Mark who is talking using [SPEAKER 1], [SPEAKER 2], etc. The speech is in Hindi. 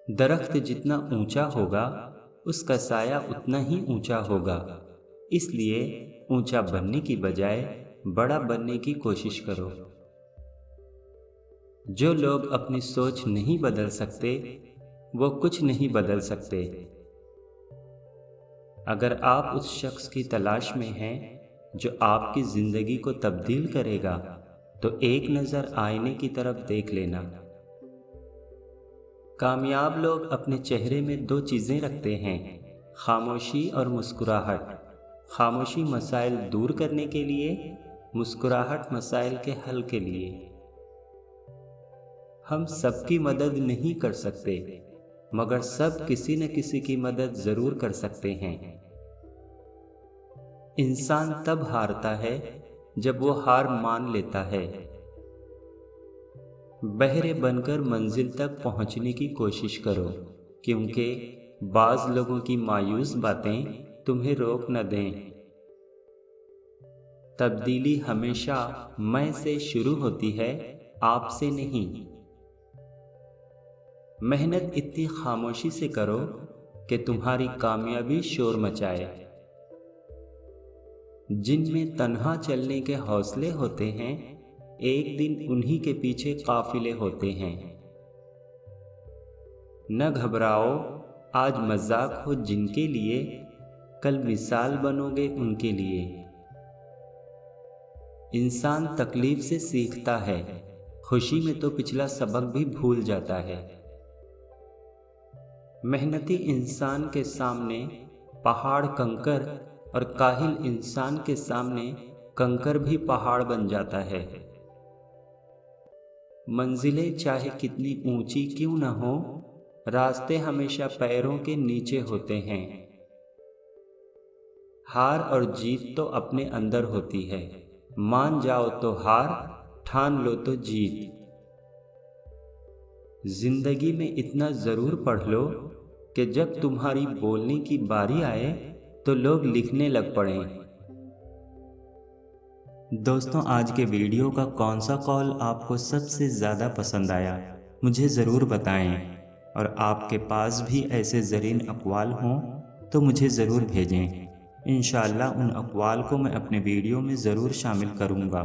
[SPEAKER 1] दरख्त जितना ऊंचा होगा उसका साया उतना ही ऊंचा होगा। इसलिए ऊंचा बनने की बजाय बड़ा बनने की कोशिश करो। जो लोग अपनी सोच नहीं बदल सकते वो कुछ नहीं बदल सकते। अगर आप उस शख्स की तलाश में हैं जो आपकी ज़िंदगी को तब्दील करेगा तो एक नज़र आईने की तरफ देख लेना। कामयाब लोग अपने चेहरे में दो चीज़ें रखते हैं, खामोशी और मुस्कुराहट। खामोशी मसाइल दूर करने के लिए, मुस्कुराहट मसाइल के हल के लिए। हम सबकी मदद नहीं कर सकते मगर सब किसी न किसी की मदद ज़रूर कर सकते हैं। इंसान तब हारता है जब वो हार मान लेता है। बहरे बनकर मंजिल तक पहुंचने की कोशिश करो, क्योंकि बाज़ लोगों की मायूस बातें तुम्हें रोक न दें। तब्दीली हमेशा मैं से शुरू होती है, आपसे नहीं। मेहनत इतनी खामोशी से करो कि तुम्हारी कामयाबी शोर मचाए। जिनमें तन्हा चलने के हौसले होते हैं, एक दिन उन्हीं के पीछे काफिले होते हैं। न घबराओ, आज मजाक हो जिनके लिए, कल मिसाल बनोगे उनके लिए। इंसान तकलीफ से सीखता है, खुशी में तो पिछला सबक भी भूल जाता है। मेहनती इंसान के सामने पहाड़ कंकर और काहिल इंसान के सामने कंकर भी पहाड़ बन जाता है। मंजिलें चाहे कितनी ऊंची क्यों न हो, रास्ते हमेशा पैरों के नीचे होते हैं। हार और जीत तो अपने अंदर होती है, मान जाओ तो हार, ठान लो तो जीत। जिंदगी में इतना ज़रूर पढ़ लो कि जब तुम्हारी बोलने की बारी आए तो लोग लिखने लग पड़ें। दोस्तों, आज के वीडियो का कौन सा कॉल आपको सबसे ज़्यादा पसंद आया मुझे ज़रूर बताएं। और आपके पास भी ऐसे ज़रीन अक़वाल हों तो मुझे ज़रूर भेजें। इंशाअल्लाह उन अक़वाल को मैं अपने वीडियो में ज़रूर शामिल करूँगा।